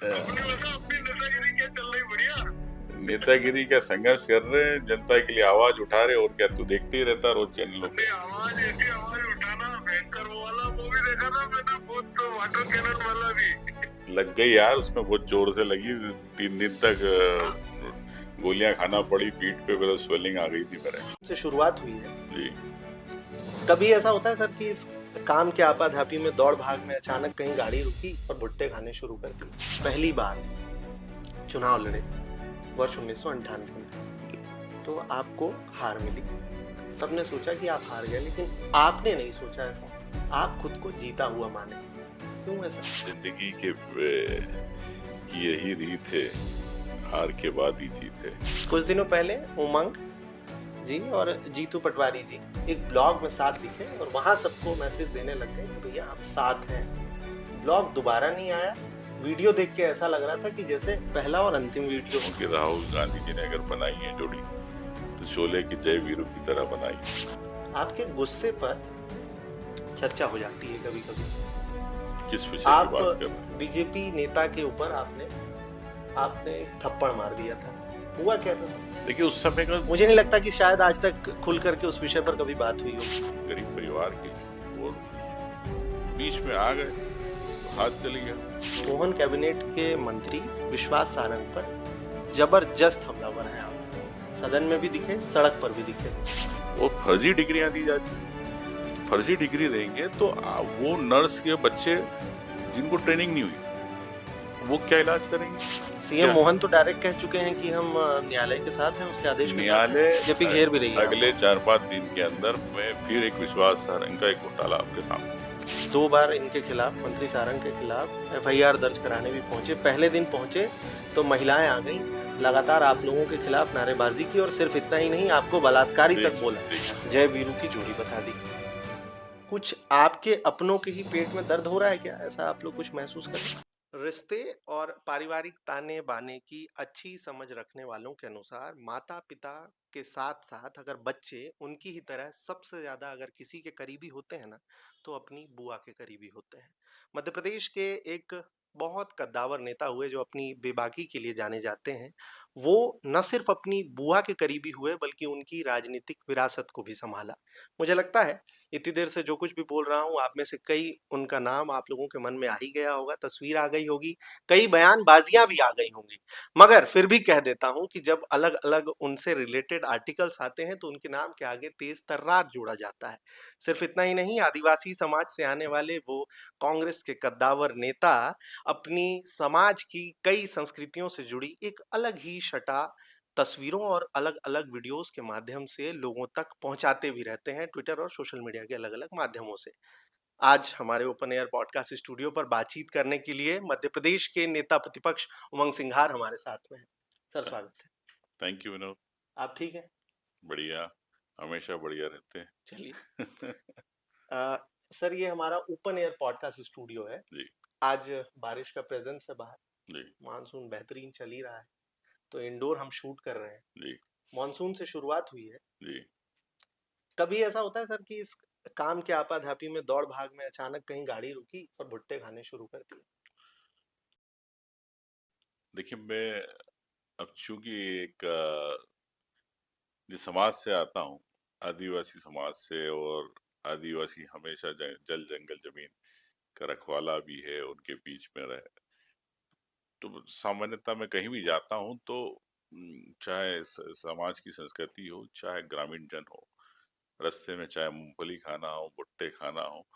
अपने बताओ, अपनी नेतागिरी क्या चल रही? बढ़िया। नेतागिरी का संघर्ष कर रहे हैं, जनता के लिए आवाज उठा रहे, और क्या तू देखते ही रहता रोज चैनलों पे। आवाज ऐसी आवाज उठाना, भयंकर वो वाला मूवी देखा था मैंने, बहुत वाटर कैनन वाला भी। लग गई यार, उसमें बहुत जोर से लगी, 3 दिन तक गोलियां खाना पड़ी पीठ पे, फिर स्वेलिंग आ गई थी मेरे से शुरुआत हुई है जी। कभी ऐसा होता है सर कि इस काम के आपाधापी में दौड़ भाग में अचानक कहीं गाड़ी रुकी और भुट्टे खाने शुरू कर दी? पहली बार चुनाव लड़े वर्ष 1998 में, तो आपको हार मिली। सबने सोचा कि आप हार गए, लेकिन आपने नहीं सोचा ऐसा। आप खुद को जीता हुआ माने। क्यों ऐसा? जिंदगी के की यही रीत है, हार के बाद ही जीत है। कुछ दिनों पहले उमंग जी और जीतू पटवारी जी एक ब्लॉग में साथ दिखे और वहां सबको मैसेज देने लग गए कि भैया आप साथ हैं। ब्लॉग दोबारा नहीं आया। वीडियो देख के ऐसा लग रहा था कि जैसे पहला और अंतिम वीडियो हो। कि राहुल गांधी जी ने अगर बनाई है जोड़ी, तो शोले की जय वीरू की तरह बनाई। आपके गुस्से पर चर्चा हो जाती है कभी कभी। किस विषय की बात कर रहे हैं? बीजेपी नेता के ऊपर आपने एक थप्पड़ मार दिया था। हुआ क्या था सर? देखिए, उस समय का मुझे नहीं लगता कि शायद आज तक खुल करके उस विषय पर कभी बात हुई हो। गरीब परिवार की, और बीच में आ गए तो हाथ चल गया। मोहन कैबिनेट के मंत्री विश्वास सारंग पर जबरदस्त हमलावर है आप। सदन में भी दिखे, सड़क पर भी दिखे। वो फर्जी डिग्रियां दी जाती, फर्जी डिग्री देंगे तो वो नर्स के बच्चे जिनको ट्रेनिंग नहीं हुई, वो क्या इलाज करेंगे? सीएम मोहन तो डायरेक्ट कह चुके हैं कि हम न्यायालय के साथ हैं, उसके आदेश के साथ हैं। जेपी घेर भी रही है। अगले 4-5 दिन के अंदर में फिर एक विश्वास सारंग का एक घोटाला आपके सामने। 2 बार इनके खिलाफ, मंत्री सारंग के खिलाफ एफआईआर दर्ज कराने भी पहुंचे। पहले दिन पहुंचे तो महिलाएं आ गई, लगातार आप लोगों के खिलाफ नारेबाजी की, और सिर्फ इतना ही नहीं, आपको बलात्कारी तक बोला, जय वीरू की जोड़ी बता दी। कुछ आपके अपनों के ही पेट में दर्द हो रहा है क्या? ऐसा आप लोग कुछ महसूस कर रहे हैं? रिश्ते और पारिवारिक ताने बाने की अच्छी समझ रखने वालों के अनुसार माता पिता के साथ साथ अगर बच्चे उनकी ही तरह सबसे ज्यादा अगर किसी के करीबी होते हैं ना, तो अपनी बुआ के करीबी होते हैं। मध्य प्रदेश के एक बहुत कद्दावर नेता हुए जो अपनी बेबाकी के लिए जाने जाते हैं। वो न सिर्फ अपनी बुआ के करीबी हुए, बल्कि उनकी राजनीतिक विरासत को भी संभाला। मुझे लगता है इतनी देर से जो कुछ भी बोल रहा हूँ, आप में से कई उनका नाम आप लोगों के मन में आ ही गया होगा, तस्वीर आ गई होगी, कई बयानबाजियां भी आ गई होंगी। मगर फिर भी कह देता हूं कि जब अलग अलग उनसे रिलेटेड आर्टिकल्स आते हैं तो उनके नाम के आगे तेज तर्रार जोड़ा जाता है। सिर्फ इतना ही नहीं, आदिवासी समाज से आने वाले वो कांग्रेस के कद्दावर नेता अपनी समाज की कई संस्कृतियों से जुड़ी एक अलग ही छटा तस्वीरों और अलग-अलग वीडियोस के माध्यम से लोगों तक पहुंचाते भी रहते हैं, ट्विटर और सोशल मीडिया के अलग-अलग माध्यमों से। आज हमारे ओपन एयर पॉडकास्ट स्टूडियो पर बातचीत करने के लिए मध्य प्रदेश के नेता प्रतिपक्ष उमंग सिंघार हमारे साथ में हैं। सर स्वागत है। Thank you Vinod. आप ठीक हैं? बढ़िया, हमेशा बढ़िया रहते हैं। चलिए। सर, ये हमारा ओपन एयर पॉडकास्ट स्टूडियो है जी। आज बारिश का प्रेजेंस है बाहर, जी। मानसून बेहतरीन चल ही रहा है, तो इंडोर हम शूट कर रहे हैं। जी। मानसून से शुरुआत हुई है। जी। कभी ऐसा होता है सर कि इस काम के आपाधापी में दौड़ भाग में अचानक कहीं गाड़ी रुकी और भुट्टे खाने शुरू कर दिए? देखिए, मैं अब चूंकि एक जिस समाज से आता हूँ, आदिवासी समाज से, और आदिवासी हमेशा जल जंगल जमीन का रखवाला भी है, उनके बीच में रहे, तो सामान्यतः मैं कहीं भी जाता हूँ तो चाहे समाज की संस्कृति हो, चाहे ग्रामीण जन हो, रास्ते में चाहे मूंगफली खाना हो, भुट्टे खाना हो,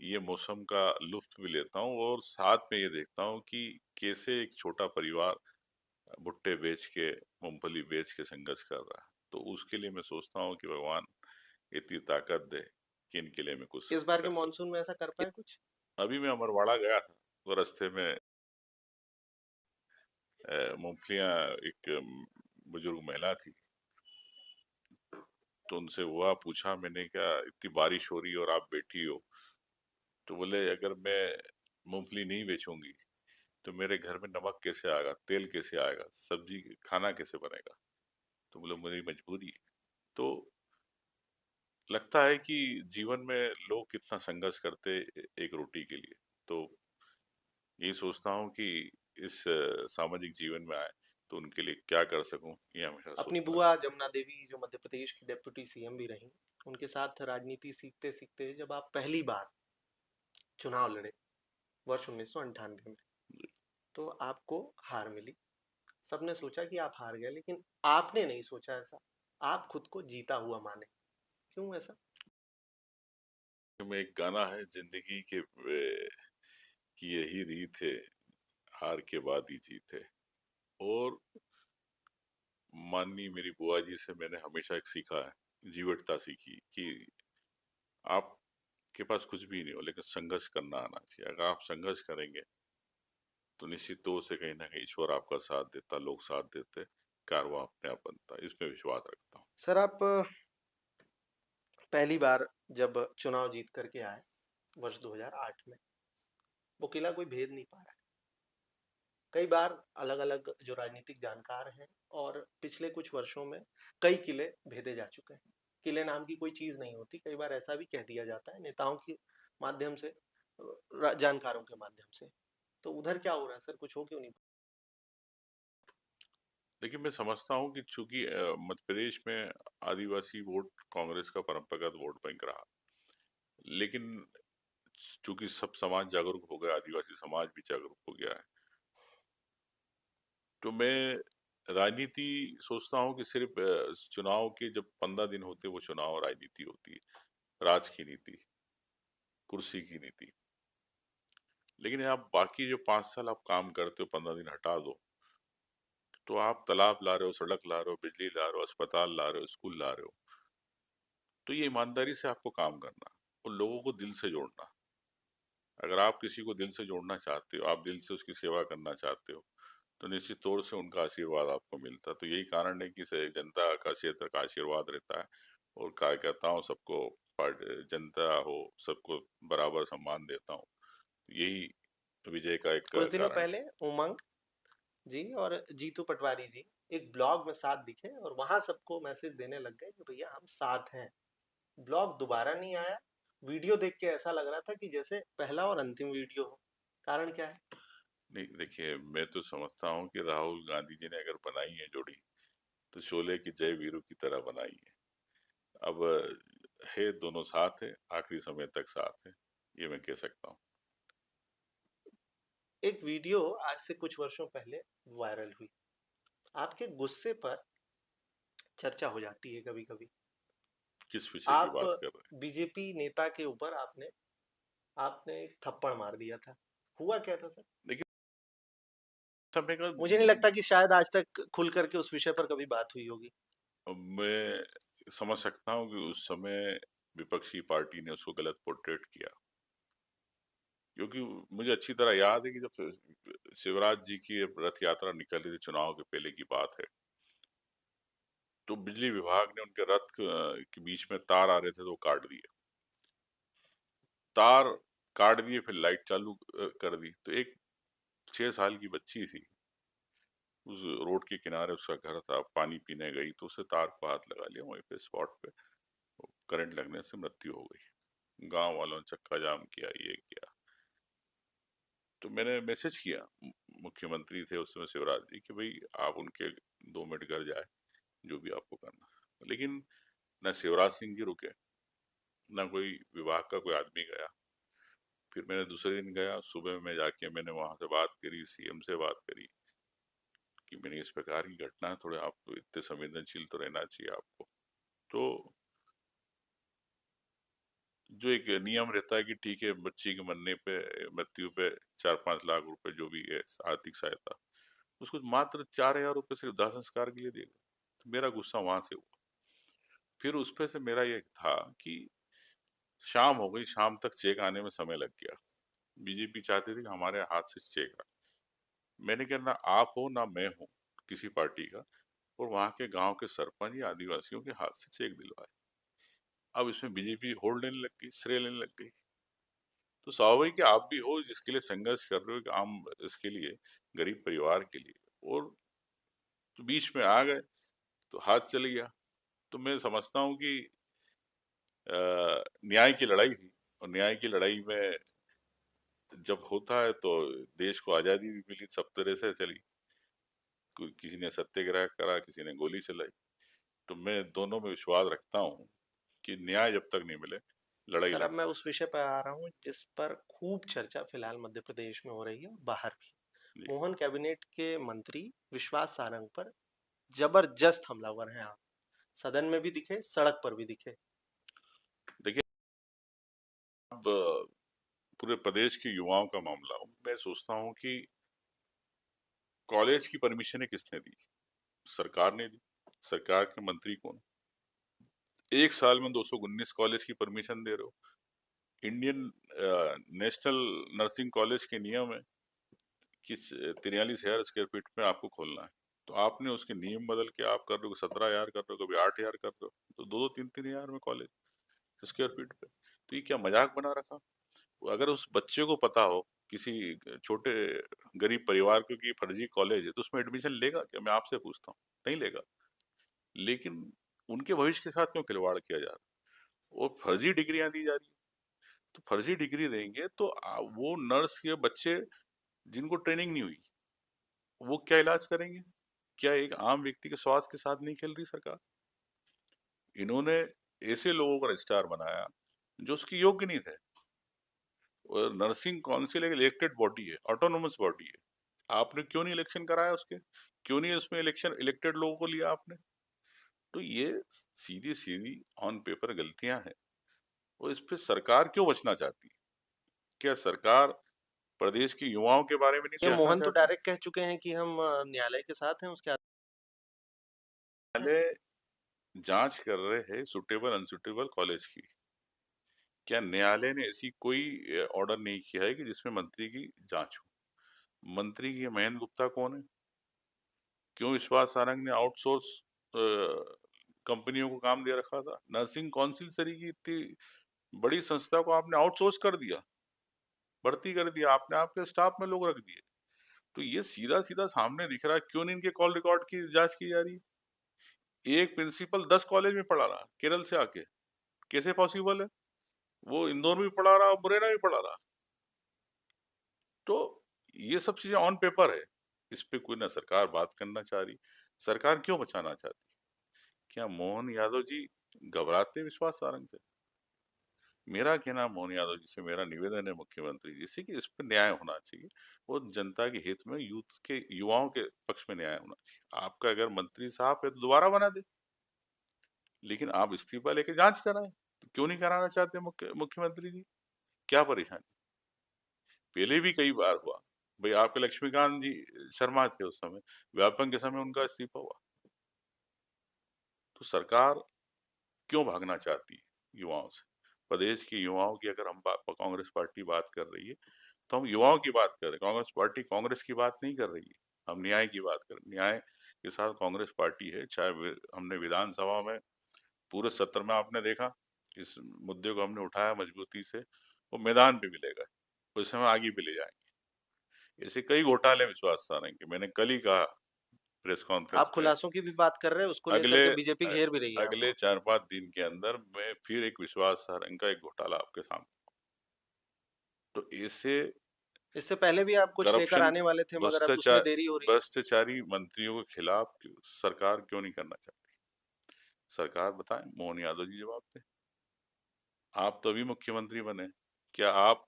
ये मौसम का लुत्फ भी लेता हूँ, और साथ में ये देखता हूँ कि कैसे एक छोटा परिवार भुट्टे बेच के, मूंगफली बेच के संघर्ष कर रहा है। तो उसके लिए मैं सोचता हूँ कि भगवान इतनी ताकत दे कि इनके लिए मैं कुछ इस बार के कर सकूं। मानसून में ऐसा कर पाए कुछ? अभी मैं अमरवाड़ा गया था, तो रास्ते में मूंगफलियां, एक बुजुर्ग महिला थी, तो उनसे हुआ, पूछा मैंने, क्या इतनी बारिश हो रही है और आप बैठी हो? तो बोले, अगर मैं मूंगफली नहीं बेचूंगी तो मेरे घर में नमक कैसे आएगा, तेल कैसे आएगा, सब्जी खाना कैसे बनेगा? तो बोले, मेरी मजबूरी है। तो लगता है कि जीवन में लोग कितना संघर्ष करते एक रोटी के लिए। तो यही सोचता हूँ कि इस सामाजिक जीवन में आए तो उनके लिए क्या कर सकूं, ये हमेशा अपनी सोचता बुआ जमुना देवी जो मध्य प्रदेश की डेप्यूटी सीएम भी रही, उनके साथ राजनीति सीखते सीखते जब आप पहली बार चुनाव लड़े वर्ष 1998 में, तो आपको हार मिली। सबने सोचा कि आप हार गए, लेकिन आपने नहीं सोचा ऐसा, आप खुद को जीता हुआ माने। क्यों ऐसा? हूं। में एक गाना है, जिंदगी के की यही रीत है, हार के बाद ही जीत है। और माननीय मेरी बुआ जी से मैंने हमेशा एक सीखा है, जीवटता सीखी कि आपके पास कुछ भी नहीं हो लेकिन संघर्ष करना आना चाहिए। अगर आप संघर्ष करेंगे तो निश्चित तौर से कहीं ना कहीं ईश्वर आपका साथ देता, लोग साथ देते, कारवां अपने आप बनता। इसमें विश्वास रखता हूँ। सर, आप पहली बार जब चुनाव जीत करके आए वर्ष 2008 में, वो किला कोई भेद नहीं पा रहा है। कई बार अलग अलग जो राजनीतिक जानकार हैं और पिछले कुछ वर्षों में कई किले भेदे जा चुके हैं। किले नाम की कोई चीज नहीं होती, कई बार ऐसा भी कह दिया जाता है नेताओं के माध्यम से, जानकारों के माध्यम से। तो उधर क्या हो रहा है सर, कुछ हो क्यों नहीं? लेकिन मैं समझता हूँ कि चूंकि मध्य प्रदेश में आदिवासी वोट कांग्रेस का परंपरागत वोट बैंक रहा, लेकिन चूंकि सब समाज जागरूक हो गया, आदिवासी समाज भी जागरूक हो गया है, तो मैं राजनीति सोचता हूँ कि सिर्फ चुनाव के जब 15 दिन होते वो चुनाव राजनीति होती है, राज की नीति, कुर्सी की नीति। लेकिन आप बाकी जो 5 साल आप काम करते हो, 15 दिन हटा दो, तो आप तालाब ला रहे हो, सड़क ला रहे हो, बिजली ला रहे हो, अस्पताल ला रहे हो, स्कूल ला रहे हो। तो ये ईमानदारी से आपको काम करना और लोगों को दिल से जोड़ना। अगर आप किसी को दिल से जोड़ना चाहते हो, आप दिल से उसकी सेवा करना चाहते हो, तो निश्चित तौर से उनका आशीर्वाद आपको मिलता है। तो यही कारण है कि जनता का, क्षेत्र का आशीर्वाद रहता है और कार्यकर्ताओं सबको, जनता हो सबको बराबर सम्मान देता हूँ। यही विजय का एक कुछ दिनों कारण है। पहले उमंग जी और जीतू पटवारी जी एक ब्लॉग में साथ दिखे और वहां सबको मैसेज देने लग गए कि भैया हम साथ हैं। ब्लॉग दोबारा नहीं आया। वीडियो देख के ऐसा लग रहा था कि जैसे पहला और अंतिम वीडियो हो। कारण क्या है? नहीं देखिए, मैं तो समझता हूँ कि राहुल गांधी जी ने अगर बनाई है जोड़ी, तो शोले की जय वीरू की तरह बनाई है। अब है, दोनों साथ है, आखिरी समय तक साथ है, ये मैं कह सकता हूँ। एक वीडियो आज से कुछ वर्षों पहले वायरल हुई। आपके गुस्से पर चर्चा हो जाती है कभी कभी। किस विषय की आप बात कर रहे हैं? बीजेपी नेता के ऊपर आपने आपने एक थप्पड़ मार दिया था। हुआ क्या था सर? लेकिन समय का मुझे नहीं लगता कि शायद आज तक खुल करके उस विषय पर कभी बात हुई होगी। मैं समझ सकता हूँ कि उस समय विपक्षी पार्टी ने उसको गलत पोर्ट्रेट किया, क्योंकि मुझे अच्छी तरह याद है कि जब शिवराज जी की रथ यात्रा निकल रही थी, चुनाव के पहले की बात है, तो बिजली विभाग ने उनके रथ के बीच में तार आ रहे थे तो वो काट दिए। तार काट दिए, फिर लाइट चालू कर दी, तो एक 6 साल की बच्ची थी, उस रोड के किनारे उसका घर था, पानी पीने गई तो उसे तार को हाथ लगा लिया, वहीं पे स्पॉट पे करंट लगने से मृत्यु हो गई। गांव वालों ने चक्का जाम किया, ये किया। तो मैंने मैसेज किया, मुख्यमंत्री थे उस समय शिवराज जी, कि भाई आप उनके 2 मिनट घर जाए, जो भी आपको करना। लेकिन न शिवराज सिंह जी रुके, न कोई विभाग का कोई आदमी गया। फिर मैंने दूसरे दिन गया, सुबह में जाके मैंने वहां से बात करी, सीएम से बात करी कि मैंने इस प्रकार की घटना है, थोड़े आप इतने संवेदनशील तो रहना चाहिए आपको। तो जो एक नियम रहता है कि ठीक है, बच्ची के मरने पे, मृत्यु पे 4-5 लाख रुपए जो भी है आर्थिक सहायता, उसको मात्र 4,000 रुपए सिर्फ दाह संस्कार के लिए दिए गए। तो मेरा गुस्सा वहां से हुआ। फिर उस पे से मेरा ये था कि शाम हो गई, शाम तक चेक आने में समय लग गया। बीजेपी चाहती थी कि हमारे हाथ से चेक आए। मैंने कहा ना आप हो ना मैं हूँ किसी पार्टी का, और वहां के गांव के सरपंच या आदिवासियों के हाथ से चेक दिलवाए। अब इसमें बीजेपी होल्ड लेने लग गई, श्रेय लेने लग गई। तो स्वाभाविक है, आप भी हो जिसके लिए संघर्ष कर रहे हो, एक आम इसके लिए, गरीब परिवार के लिए, और तो बीच में आ गए तो हाथ चल गया। तो मैं समझता हूँ कि न्याय की लड़ाई थी, और न्याय की लड़ाई में जब होता है तो देश को आजादी भी मिली, सब तरह से चली। किसी ने सत्याग्रह करा, किसी ने गोली चलाई। तो मैं दोनों में विश्वास रखता हूँ कि न्याय जब तक नहीं मिले लड़ाई सर, अब लड़नी। मैं उस विषय पर आ रहा हूँ जिस पर खूब चर्चा फिलहाल मध्य प्रदेश में हो रही है और बाहर भी। जी। मोहन कैबिनेट के मंत्री विश्वास सारंग पर जबरदस्त हमलावर हैं आप। सदन में भी दिखे, सड़क पर भी दिखे। देखिए, अब पूरे प्रदेश के युवाओं का मामला हो, मैं सोचता हूँ कि कॉलेज की परमिशन किसने दी? सरकार ने दी। सरकार के मंत्री कौन? एक साल में 219 कॉलेज की परमिशन दे रहे हो। इंडियन नेशनल नर्सिंग कॉलेज के नियम है कि 43,000 स्क्वायर फीट में आपको खोलना है। तो आपने उसके नियम बदल के आप कर रहे हो 17,000 कर रहे हो, कभी 8,000 कर रहे हो, तो 2-3 हजार में कॉलेज स्क्वायर फीट पे। तो ये क्या मजाक बना रखा? अगर उस बच्चे को पता हो, किसी छोटे गरीब परिवार को, कि फर्जी कॉलेज है, तो उसमें एडमिशन लेगा क्या? मैं आपसे पूछता हूँ, नहीं लेगा। लेकिन उनके भविष्य के साथ क्यों खिलवाड़ किया जा रहा है? वो फर्जी डिग्रियां दी जा रही है। तो फर्जी डिग्री देंगे तो वो नर्स के बच्चे जिनको ट्रेनिंग नहीं हुई, वो क्या इलाज करेंगे? क्या एक आम व्यक्ति के स्वास्थ्य के साथ नहीं खेल रही सरकार? इन्होंने ऐसे लोगों का रजिस्ट्रार बनाया जो उसके योग्य नहीं थे। और नर्सिंग काउंसिल एक इलेक्टेड बॉडी है, ऑटोनोमस बॉडी है। आपने क्यों नहीं इलेक्शन कराया उसके? क्यों नहीं उसमें इलेक्शन इलेक्टेड लोगों को लिया आपने? तो ये सीधी सीधी ऑन पेपर गलतियां हैं। और इस पे सरकार क्यों बचना चाहती है? क्या सरकार प्रदेश के युवाओं के बारे में नहीं ये सोचना मोहन तो चाहती? डायरेक्ट कह चुके हैं कि हम न्यायालय के साथ हैं उसके पहले जांच कर रहे हैं सुटेबल अनसुटेबल कॉलेज की। क्या न्यायालय ने ऐसी कोई ऑर्डर नहीं किया है कि जिसमें मंत्री की जांच हो? मंत्री की महेंद्र गुप्ता कौन है? क्यों विश्वास सारंग ने आउटसोर्स कंपनियों को काम दे रखा था? नर्सिंग काउंसिल सरी की इतनी बड़ी संस्था को आपने आउटसोर्स कर दिया, भर्ती कर दिया, आपने आपके स्टाफ में लोग रख दिए। तो ये सीधा सीधा सामने दिख रहा है। क्यों नहीं इनके कॉल रिकॉर्ड की जांच की जा रही है? एक प्रिंसिपल 10 कॉलेज में पढ़ा रहा केरल से आके, कैसे पॉसिबल है? वो इंदौर में भी पढ़ा रहा, मुरैना भी पढ़ा रहा। तो ये सब चीजें ऑन पेपर है। इस पे कोई ना सरकार बात करना चाह रही। सरकार क्यों बचाना चाहती? क्या मोहन यादव जी घबराते विश्वास सारंग से? मेरा कहना, मोहन यादव जी से मेरा निवेदन है मुख्यमंत्री जी से, कि इस पर न्याय होना चाहिए और जनता के हित में यूथ के युवाओं के पक्ष में न्याय होना चाहिए। आपका अगर मंत्री साहब है तो दोबारा बना दे, लेकिन आप इस्तीफा लेके जांच कराएं। तो क्यों नहीं कराना चाहते मुख्यमंत्री जी? क्या परेशानी? पहले भी कई बार हुआ। भाई, आपके लक्ष्मीकांत जी शर्मा थे उस समय, व्यापम के समय उनका इस्तीफा हुआ। तो सरकार क्यों भागना चाहती है युवाओं से? प्रदेश के युवाओं की अगर हम कांग्रेस पार्टी बात कर रही है, तो हम युवाओं की बात कर रहे हैं। कांग्रेस पार्टी कांग्रेस की बात नहीं कर रही है। हम न्याय की बात कर रहे हैं। न्याय के साथ कांग्रेस पार्टी है। चाहे हमने विधानसभा में पूरे सत्र में आपने देखा, इस मुद्दे को हमने उठाया मजबूती से, वो मैदान पे मिलेगा, उस समय आगे भी ले जाएंगे। ऐसे कई घोटाले विश्वास सारंग के, मैंने कल ही कहा प्रेस कॉन्फ्रेंस आप पे। खुलासों की भी बात कर रहे हैं, उसको लेकर अगले के बीजेपी घेर भी रही है अगले आपको। 4-5 दिन के अंदर मैं फिर एक विश्वास सारंग का एक घोटाला आपके सामने। तो ऐसे इससे पहले भी आप कुछ लेकर करप्शन, आने वाले थे, मगर अब उसमें भ्रष्टाचार, देरी हो रही है। भ्रष्टाचारी मंत्रियों के खिलाफ सरकार क्यों नहीं करना चाहती? सरकार बताएं, मोहन यादव जी जवाब दें। आप तो अभी मुख्यमंत्री बने, क्या आप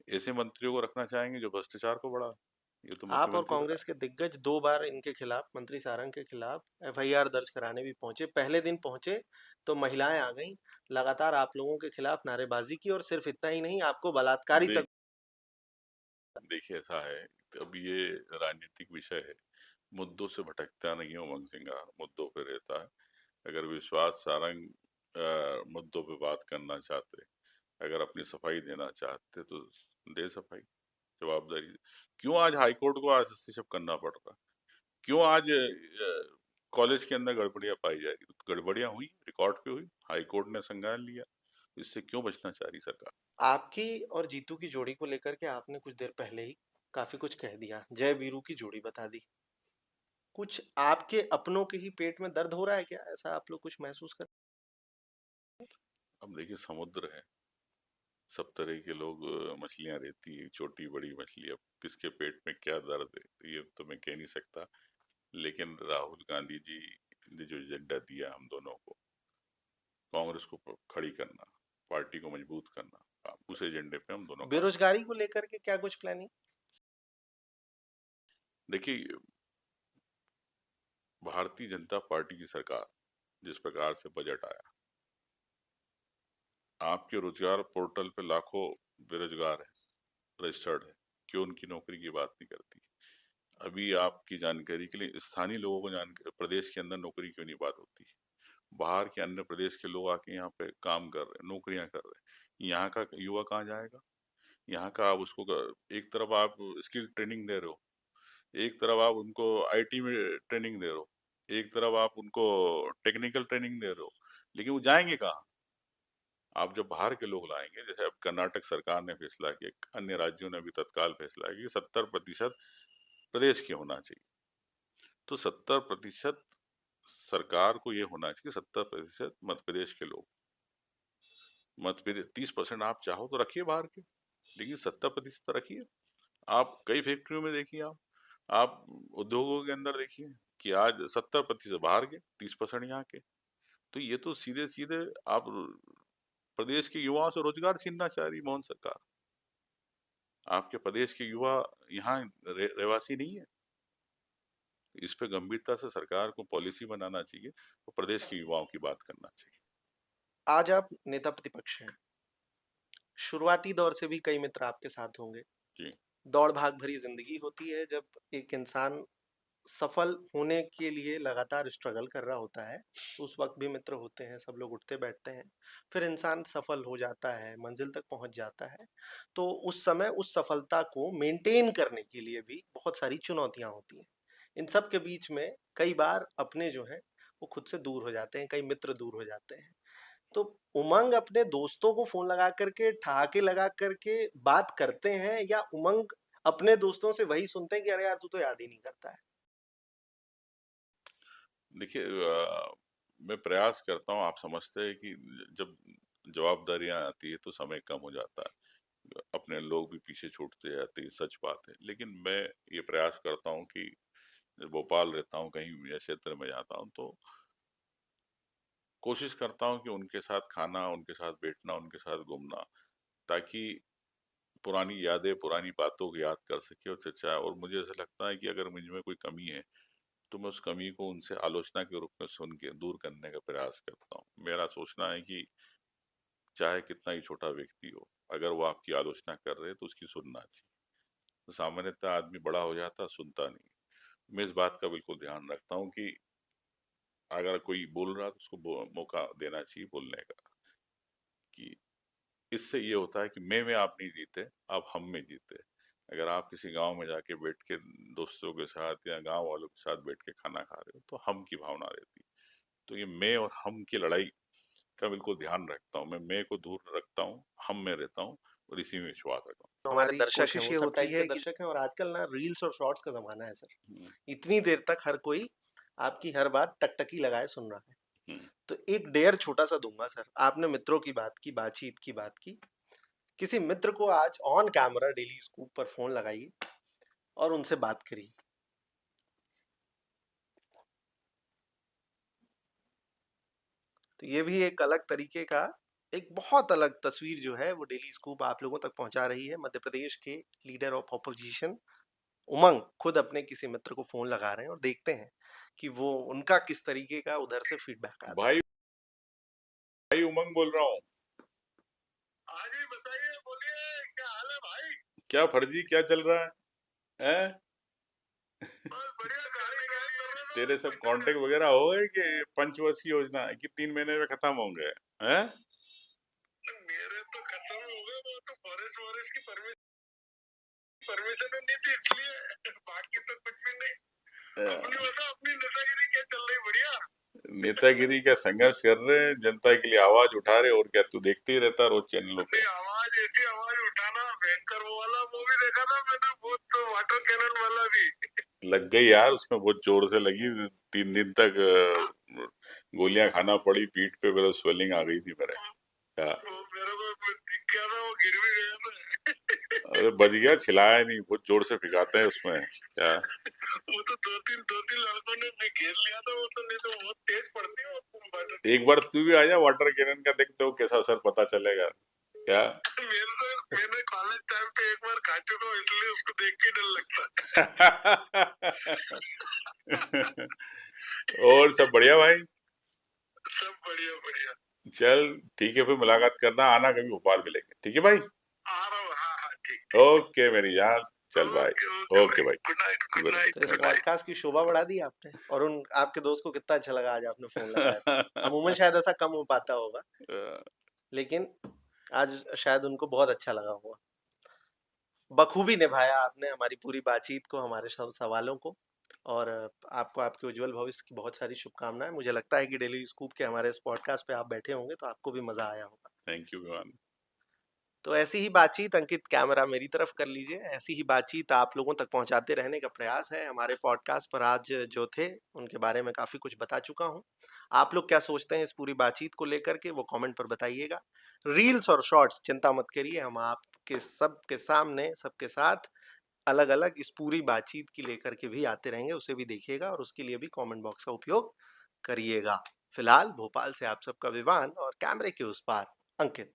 ऐसे मंत्रियों को रखना चाहेंगे जो भ्रष्टाचार को बढ़ा? ये तो आप और मुख्यमंत्री कांग्रेस बताएं। के दिग्गज 2 बार इनके खिलाफ, मंत्री सारंग के खिलाफ एफआईआर दर्ज कराने भी पहुंचे। पहले दिन पहुंचे तो महिलाएं आ गईं, लगातार आप लोगों के खिलाफ नारेबाजी की, और सिर्फ इतना ही नहीं, आपको बलात्कारी तक। देखिए, ऐसा है, अब ये राजनीतिक विषय है, मुद्दों से भटकता नहीं है उमंग सिंघार, मुद्दों पे रहता है। अगर विश्वास सारंग मुद्दों पे बात करना चाहते, अगर अपनी सफाई देना चाहते, तो दे सफाई, जवाबदारी। क्यों आज हाईकोर्ट को आज हस्तक्षेप करना पड़ रहा? क्यों आज कॉलेज के अंदर गड़बड़ियां पाई जा रही? गड़बड़ियां हुई, रिकॉर्ड पे हुई, हाईकोर्ट ने संज्ञान लिया। इससे क्यों बचना चाह रही सरकार? आपकी और जीतू की जोड़ी को लेकर के आपने कुछ देर पहले ही काफी कुछ कह दिया, जय वीरू की जोड़ी बता दी। कुछ आपके अपनों के ही पेट में दर्द हो रहा है क्या? ऐसा आप लोग कुछ महसूस कर? अब देखिए, समुद्र है, सब तरह के लोग मछलियां रहती है, छोटी बड़ी मछली। अब किसके पेट में क्या दर्द है तो ये तो मैं कह नहीं सकता, लेकिन राहुल गांधी जी ने जो एजेंडा दिया हम दोनों को, कांग्रेस को खड़ी करना, पार्टी को मजबूत करना, उस एजेंडे पे हम दोनों काम। बेरोजगारी को लेकर के क्या कुछ प्लानिंग? देखिए, भारतीय जनता पार्टी की सरकार जिस प्रकार से बजट आया, आपके रोजगार पोर्टल पे लाखों बेरोजगार है, रजिस्टर्ड है, क्यों उनकी नौकरी की बात नहीं करती? अभी आपकी जानकारी के लिए, स्थानीय लोगों को प्रदेश के अंदर नौकरी क्यों नहीं बात होती? बाहर के अन्य प्रदेश के लोग आके यहाँ पे काम कर रहे हैं, नौकरियां कर रहे हैं, यहाँ का युवा कहाँ जाएगा? यहाँ का आप उसको एक तरफ आप स्किल ट्रेनिंग दे रहे हो, एक तरफ आप उनको आईटी में ट्रेनिंग दे रहे हो, एक तरफ आप उनको टेक्निकल ट्रेनिंग दे रहे हो, लेकिन वो जाएंगे कहाँ? आप जब बाहर के लोग लाएंगे, जैसे अब कर्नाटक सरकार ने फैसला किया, अन्य राज्यों ने भी तत्काल फैसला किया कि 70% प्रदेश के होना चाहिए, तो 70% सरकार को ये होना चाहिए, 70% मध्य प्रदेश के लोग, मध्य प्रदेश 30% आप चाहो तो रखिए बाहर के, लेकिन 70% रखिए। आप कई फैक्ट्रियों में देखिए, आप उद्योगों के अंदर देखिए कि आज 70% बाहर के, 30% यहाँ के। तो ये तो सीधे सीधे आप प्रदेश के युवाओं से रोजगार छीनना चाह रही मोहन सरकार। आपके प्रदेश के युवा यहाँ रहवासी नहीं है। इस पे गंभीरता से सरकार को पॉलिसी बनाना चाहिए और प्रदेश के युवाओं की बात करना चाहिए। आज आप नेता प्रतिपक्ष हैं, शुरुआती दौर से भी कई मित्र आपके साथ होंगे। जी। दौड़ भाग भरी जिंदगी होती है, जब एक इंसान सफल होने के लिए लगातार स्ट्रगल कर रहा होता है, तो उस वक्त भी मित्र होते हैं, सब लोग उठते बैठते हैं। फिर इंसान सफल हो जाता है, मंजिल तक पहुंच जाता है, तो उस समय उस सफलता को मेंटेन करने के लिए भी बहुत सारी चुनौतियां होती हैं। इन सब के बीच में कई बार अपने जो हैं वो खुद से दूर हो जाते हैं, कई मित्र दूर हो जाते हैं। तो उमंग अपने दोस्तों को फोन लगा करके, ठहाके लगा करके बात करते हैं, या उमंग अपने दोस्तों से वही सुनते हैं कि अरे यार तू तो याद ही नहीं करता है? देखिए, मैं प्रयास करता हूँ, आप समझते हैं कि जब जवाबदारियां आती है तो समय कम हो जाता है, अपने लोग भी पीछे छूटते जाते हैं, सच बात है। लेकिन मैं ये प्रयास करता हूँ कि भोपाल रहता हूँ, कहीं भी क्षेत्र में जाता हूँ तो कोशिश करता हूँ कि उनके साथ खाना, उनके साथ बैठना, उनके साथ घूमना, ताकि पुरानी यादें, पुरानी बातों को याद कर सके और चर्चा। और मुझे ऐसा लगता है कि अगर मुझ में कोई कमी है तो मैं उस कमी को उनसे आलोचना के रूप में सुन के दूर करने का प्रयास करता हूँ। मेरा सोचना है कि चाहे कितना ही छोटा व्यक्ति हो, अगर वो आपकी आलोचना कर रहे हैं तो उसकी सुनना चाहिए। तो सामान्यतः आदमी बड़ा हो जाता, सुनता नहीं। मैं इस बात का बिल्कुल ध्यान रखता हूँ कि अगर कोई बोल रहा है तो उसको मौका देना चाहिए बोलने का, कि इससे ये होता है कि मैं आप नहीं जीते, आप हम में जीते। अगर आप किसी गांव में जाके बैठ के दोस्तों के साथ या गांव वालों के साथ बैठ के खाना खा रहे हो तो हम की भावना रहती है। तो ये मैं और हम की लड़ाई का बिल्कुल ध्यान रखता हूँ। मैं को दूर रखता हूँ, हम में रहता हूँ और इसी में विश्वास रखता हूँ। तो हमारे दर्शक हैं, कोशिश वो ये सब होती टाइप है के कि दर्शक हैं, और आजकल ना रील्स और शॉर्ट्स का जमाना है सर। हम्म, इतनी देर तक हर कोई आपकी हर बात टकटकी लगाए सुन रहा है। हम्म। तो एक डेयर छोटा सा दूंगा सर। आपने मित्रों की बात की, बातचीत की बात की, किसी मित्र को आज ऑन कैमरा डेली स्कूप पर फोन लगाइए और उनसे बात करिए। तो ये भी एक अलग तरीके का, एक बहुत अलग तस्वीर जो है वो डेली स्कूप आप लोगों तक पहुंचा रही है। मध्य प्रदेश के लीडर ऑफ ऑपोजिशन उमंग खुद अपने किसी मित्र को फोन लगा रहे हैं, और देखते हैं कि वो उनका किस तरीके का उधर से फीडबैक आता है। भाई उमंग बोल रहा हूँ। हाँ जी बताइए, बोलिए, क्या हाल है भाई? क्या फर्जी, क्या चल रहा है? हैं? बस बढ़िया, गाड़ी कर रहे थे। तेरे सब कांटेक्ट वगैरह हो गए कि पंचवर्षीय योजना है कि 3 महीने में खत्म होंगे? हैं? मेरे तो खत्म हो गए, वो तो फॉरेस्ट की परमिशन नहीं थी इसलिए, बाकी तो कुछ भी नहीं। अपनी बता, अपनी नेतागिरी क्या चल रही? बढ़िया। नेतागिरी का संघर्ष कर रहे हैं, जनता के लिए आवाज उठा रहे। और क्या तू देखते ही रहता रोज चैनलों पे? आवाज, ऐसी आवाज उठाना, भयंकर वो वाला मूवी देखा था मैंने, बहुत तो वाटर कैनन वाला भी लग गई यार, उसमें बहुत जोर से लगी। 3 दिन तक गोलियां खाना पड़ी पीठ पे, स्वेलिंग आ गई थी मेरे। मेरे को क्या था, वो गिर भी गया था। अरे बच गया, छिलाया नहीं, बहुत जोर से फिकाते हैं उसमें क्या। वो तो दो तीन लड़कों ने घेर लिया था, वो तो नहीं तो बहुत तेज पड़ती है वो वाटर। एक बार तू भी आ जा वाटर कैनन का, देखते हो कैसा असर पता चलेगा क्या। मैंने कॉलेज टाइम पे एक बार खा चुका हूँ, इसलिए उसको देख के डर लगता है। और सब बढ़िया भाई? सब बढ़िया बढ़िया। चल ठीक है, फिर मुलाकात करना, आना कभी भोपाल मिलेंगे, ठीक है भाई? आ रहा हूँ, हाँ हाँ ठीक। ओके मेरी जान, चल बाय। ओके ओके भाई, good night good good night तो इस गुड नाइट। पॉडकास्ट की शोभा बढ़ा दी आपने, और उन आपके दोस्त को कितना अच्छा लगा आज आपने फोन लगाया था। अमूमन शायद ऐसा कम हो पाता होगा, लेकिन आज शायद उनको बहुत अच्छा लगा होगा। बखूबी निभाया आपने हमारी पूरी बातचीत को, हमारे सब सवालों को, और आपको आपके उज्जवल भविष्य की बहुत सारी शुभकामनाएं। मुझे लगता है कि डेली स्कूप के हमारे इस पॉडकास्ट पे आप बैठे होंगे तो आपको भी मजा आया होगा। थैंक यू विमान। तो ऐसी ही बातचीत, अंकित कैमरा मेरी तरफ कर लीजिए, ऐसी ही बातचीत आप लोगों तक पहुंचाते रहने का प्रयास है। हमारे पॉडकास्ट पर आज जो थे उनके बारे में काफ़ी कुछ बता चुका हूं। आप लोग क्या सोचते हैं इस पूरी बातचीत को लेकर के, वो कमेंट पर बताइएगा। रील्स और शॉर्ट्स चिंता मत करिए, हम आपके सबके सामने सबके साथ अलग अलग इस पूरी बातचीत की लेकर के भी आते रहेंगे, उसे भी देखिएगा और उसके लिए भी कमेंट बॉक्स का उपयोग करिएगा। फिलहाल भोपाल से आप सबका विवान और कैमरे के उस पार अंकित।